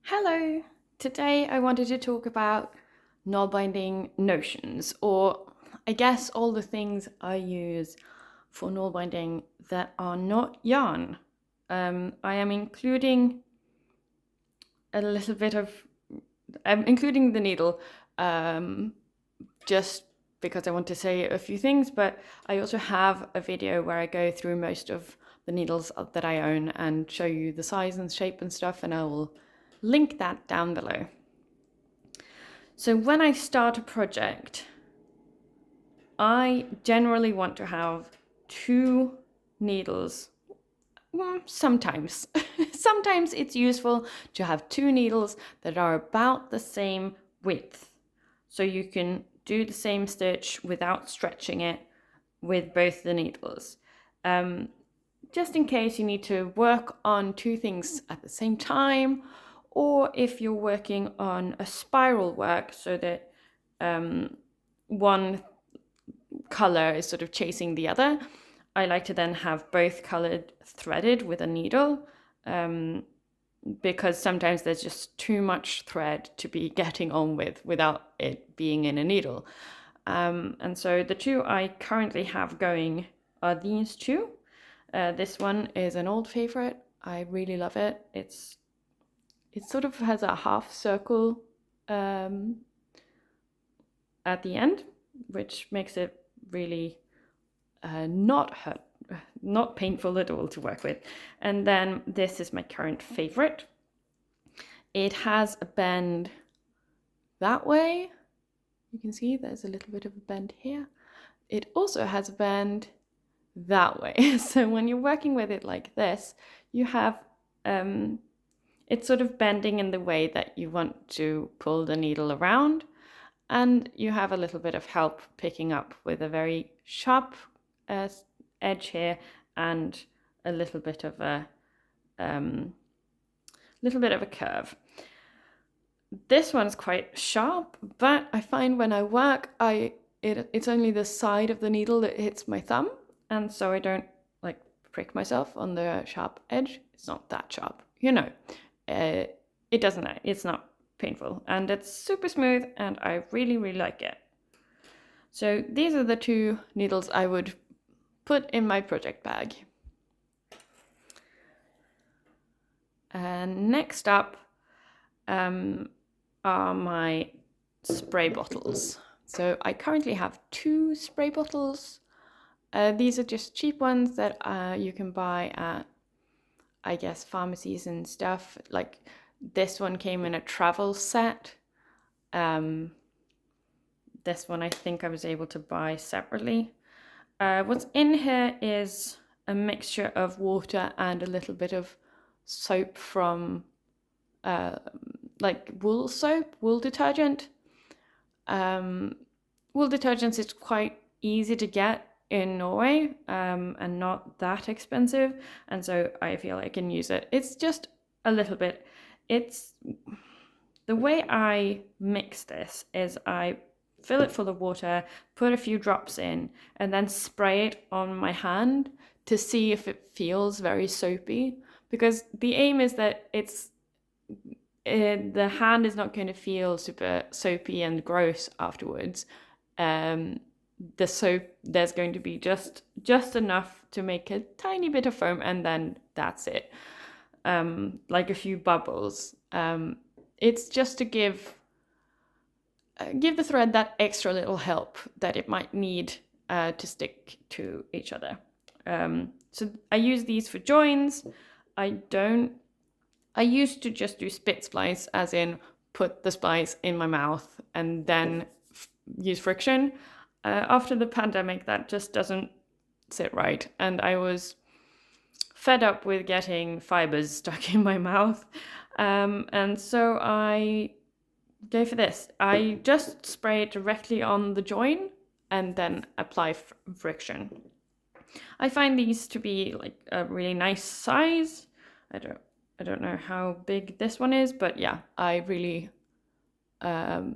Hello! Today I wanted to talk about null-binding notions, or I guess all the things I use for null-binding that are not yarn. I am including a little bit of, I'm including the needle just because I want to say a few things, but I also have a video where I go through most of the needles that I own and show you the size and shape and stuff, and I will link that down below. So when I start a project, I generally want to have two needles. Sometimes. Sometimes it's useful to have two needles that are about the same width. So you can do the same stitch without stretching it with both the needles. Just in case you need to work on two things at the same time, or if you're working on a spiral work so that one color is sort of chasing the other, I like to then have both colored threaded with a needle, because sometimes there's just too much thread to be getting on with without it being in a needle. And so the two I currently have going are these two. This one is an old favorite. I really love it. It sort of has a half circle at the end, which makes it really not painful at all to work with. And then this is my current favorite. It has a bend that way. You can see there's a little bit of a bend here. It also has a bend that way. So when you're working with it like this, you have it's sort of bending in the way that you want to pull the needle around, and you have a little bit of help picking up with a very sharp edge here and a little bit of a curve. This one's quite sharp, but I find when I work, it's only the side of the needle that hits my thumb, and so I don't like prick myself on the sharp edge. It's not that sharp, it's not painful, and it's super smooth, and I really, really like it. So these are the two needles I would put in my project bag. And next up are my spray bottles. So I currently have two spray bottles. These are just cheap ones that you can buy at, I guess, pharmacies and stuff. Like this one came in a travel set. This one I think I was able to buy separately. What's in here is a mixture of water and a little bit of soap from like wool soap, wool detergent. Wool detergents is quite easy to get in Norway and not that expensive, and so I feel I can use it. It's just a little bit. It's the way I mix this is I fill it full of water, put a few drops in, and then spray it on my hand to see if it feels very soapy, because the aim is that the hand is not going to feel super soapy and gross afterwards. The soap, there's going to be just enough to make a tiny bit of foam, and then that's it. Like a few bubbles. It's just to give the thread that extra little help that it might need to stick to each other. So I use these for joins. I used to just do spit splice, as in put the splice in my mouth and then use friction. After the pandemic, that just doesn't sit right. And I was fed up with getting fibers stuck in my mouth. And so I go for this. I just spray it directly on the join and then apply friction. I find these to be like a really nice size. I don't know how big this one is, but yeah, I really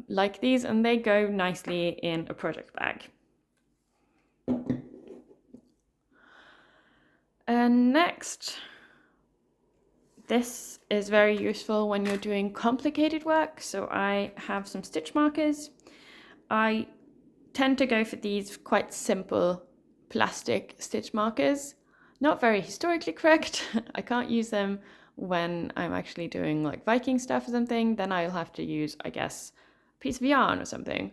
like these, and they go nicely in a project bag. And next, This is very useful when you're doing complicated work. So I have some stitch markers. I tend to go for these quite simple plastic stitch markers. Not very historically correct. I can't use them when I'm actually doing like Viking stuff or something. Then I'll have to use, I guess, a piece of yarn or something.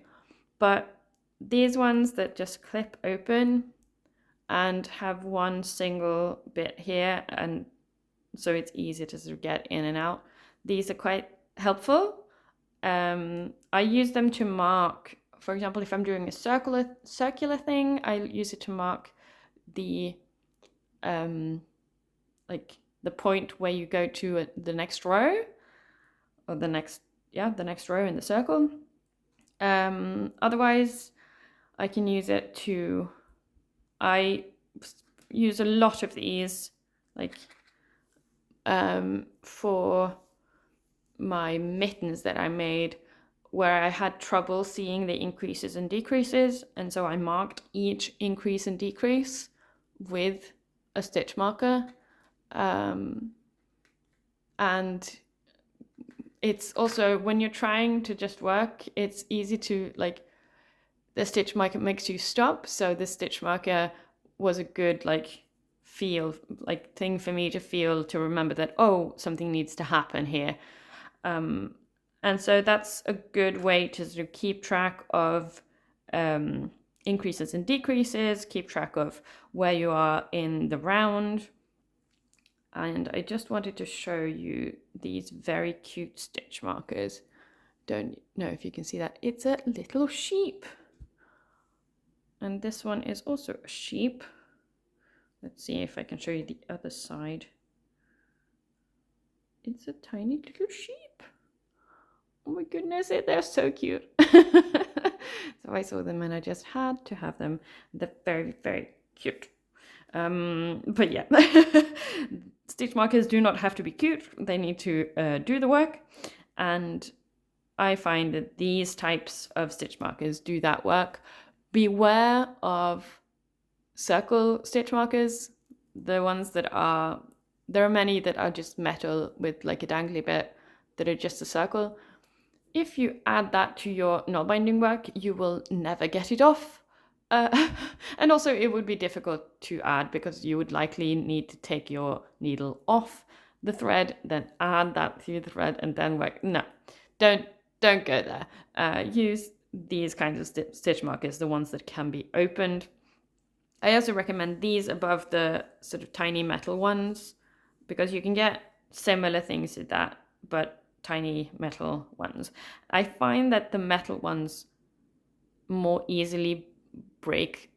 But these ones that just clip open and have one single bit here, and so it's easier to sort of get in and out. These are quite helpful. I use them to mark, for example, if I'm doing a circular thing, I use it to mark the like the point where you go to the next row, or the next row in the circle. Otherwise, I can use it to. I use a lot of these, like for my mittens that I made, where I had trouble seeing the increases and decreases, and so I marked each increase and decrease with a stitch marker. And it's also, when you're trying to just work, it's easy to, like, the stitch marker makes you stop, so the stitch marker was a good thing for me to feel, to remember that, oh, something needs to happen here. And so that's a good way to sort of keep track of increases and decreases, keep track of where you are in the round. And I just wanted to show you these very cute stitch markers. Don't know if you can see that. It's a little sheep. And this one is also a sheep. Let's see if I can show you the other side. It's a tiny little sheep. Oh my goodness, they're so cute. So I saw them and I just had to have them. They're very, very cute. But yeah, stitch markers do not have to be cute. They need to do the work. And I find that these types of stitch markers do that work. Beware of circle stitch markers. The ones that are, there are many that are just metal with like a dangly bit that are just a circle. If you add that to your Nalbinding work, you will never get it off. And also it would be difficult to add because you would likely need to take your needle off the thread, then add that to the thread and then work. No, don't go there. Use these kinds of stitch markers, the ones that can be opened. I also recommend these above the sort of tiny metal ones, because you can get similar things to that, but tiny metal ones. I find that the metal ones more easily break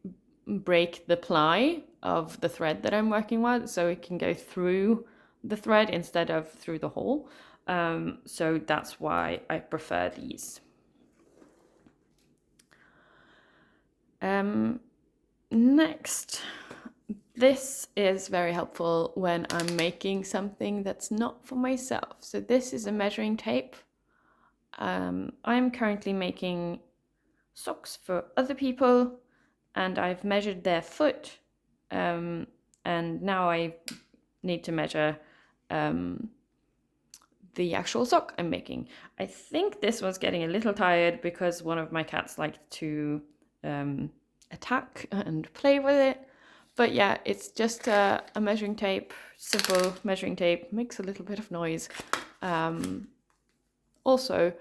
the ply of the thread that I'm working with, so it can go through the thread instead of through the hole. So that's why I prefer these. Next, this is very helpful when I'm making something that's not for myself. So this is a measuring tape. I'm currently making socks for other people, and I've measured their foot, and now I need to measure the actual sock I'm making. I think this one's getting a little tired because one of my cats likes to attack and play with it. But yeah, it's just a measuring tape, simple measuring tape, makes a little bit of noise. Also,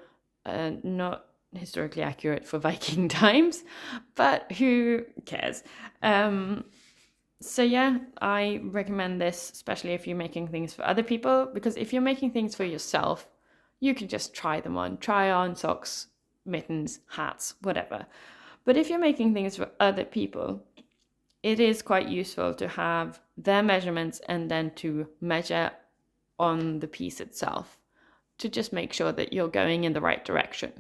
not historically accurate for Viking times, but who cares? So yeah, I recommend this, especially if you're making things for other people, because if you're making things for yourself, you can just try on socks, mittens, hats, whatever. But if you're making things for other people, it is quite useful to have their measurements and then to measure on the piece itself to just make sure that you're going in the right direction.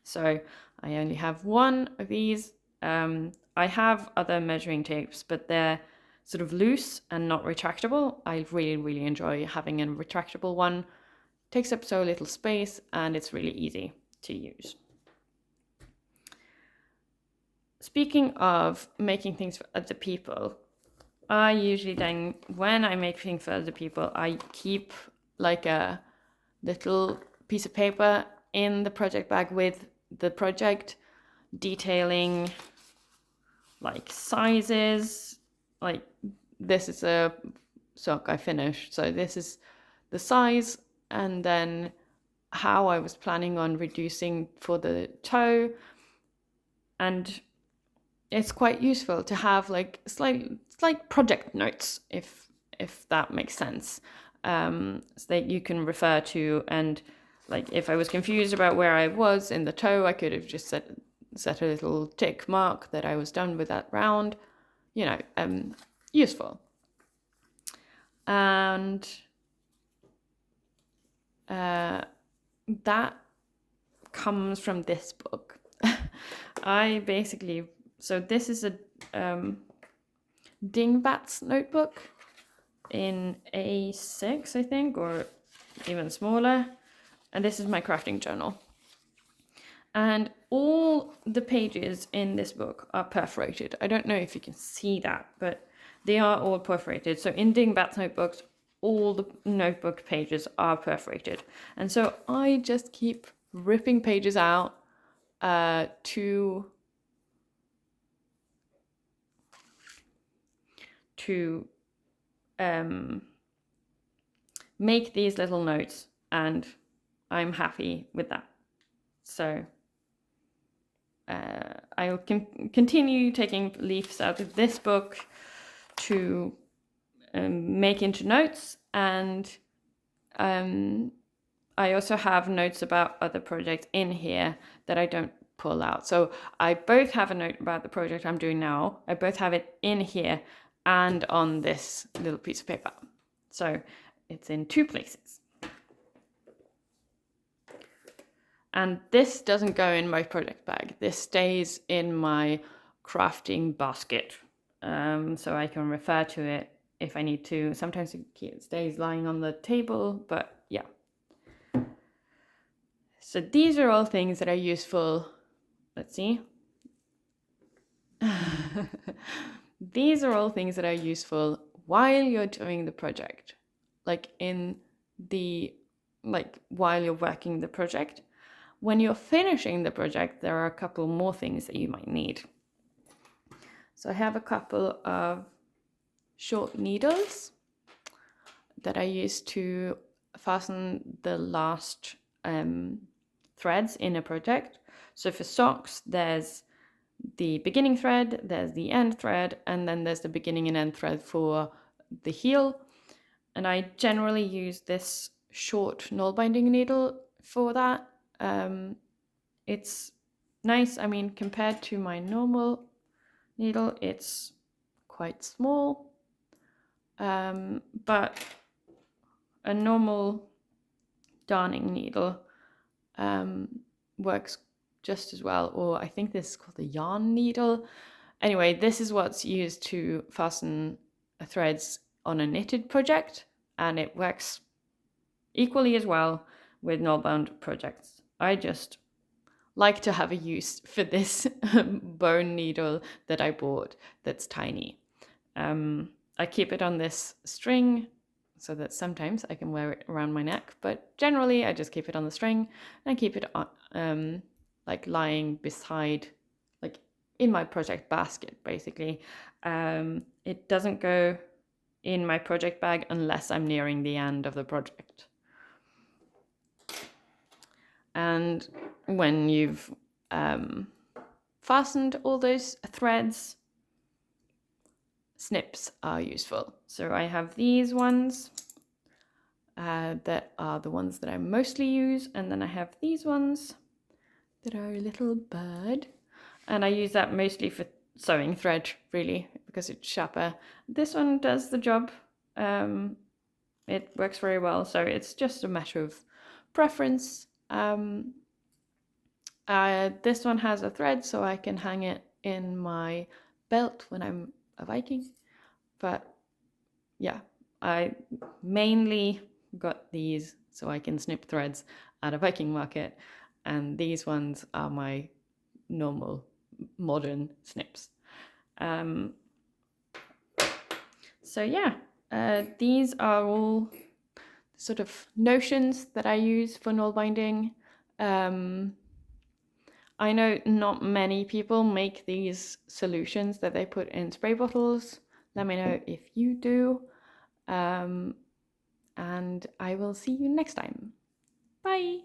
So I only have one of these. I have other measuring tapes, but they're sort of loose and not retractable. I really, really enjoy having a retractable one. It takes up so little space and it's really easy to use. Speaking of making things for other people, I usually then, when I'm making for other people, I keep like a little piece of paper in the project bag with the project detailing like sizes. Like this is a sock I finished, so this is the size, and then how I was planning on reducing for the toe. And it's quite useful to have like slight project notes, if that makes sense, so that you can refer to. And like if I was confused about where I was in the toe, I could have just set a little tick mark that I was done with that round. Useful. And that comes from this book. So this is a Dingbat's notebook in A6, I think, or even smaller. And this is my crafting journal. And all the pages in this book are perforated. I don't know if you can see that, but they are all perforated. So in Dingbat's notebooks, all the notebook pages are perforated. And so I just keep ripping pages out to make these little notes, and I'm happy with that. So I'll continue taking leaves out of this book to make into notes, and I also have notes about other projects in here that I don't pull out. So I both have a note about the project I'm doing now. I both have it in here and on this little piece of paper. So it's in two places. And this doesn't go in my project bag. This stays in my crafting basket. So I can refer to it if I need to. Sometimes it stays lying on the table, but yeah. So these are all things that are useful. Let's see. These are all things that are useful while you're doing the project. While you're working the project. When you're finishing the project, there are a couple more things that you might need. So I have a couple of short needles that I use to fasten the last threads in a project. So for socks, there's the beginning thread, there's the end thread, and then there's the beginning and end thread for the heel. And I generally use this short nalbinding needle for that. It's nice. I mean, compared to my normal needle, it's quite small, but a normal darning needle works just as well. Or I think this is called a yarn needle. Anyway, this is what's used to fasten threads on a knitted project, and it works equally as well with null-bound projects. I just like to have a use for this bone needle that I bought that's tiny. I keep it on this string so that sometimes I can wear it around my neck, but generally I just keep it on the string and keep it on, lying beside, like in my project basket, basically. It doesn't go in my project bag unless I'm nearing the end of the project. And when you've fastened all those threads, snips are useful. So I have these ones that are the ones that I mostly use, and then I have these ones that are a little bird, and I use that mostly for sewing thread, really, because it's sharper. This one does the job. It works very well, so it's just a matter of preference. This one has a thread, so I can hang it in my belt when I'm a Viking. But yeah, I mainly got these so I can snip threads at a Viking market, and these ones are my normal modern snips. So yeah, these are all sort of notions that I use for null binding. I know not many people make these solutions that they put in spray bottles. Let me know if you do. And I will see you next time. Bye.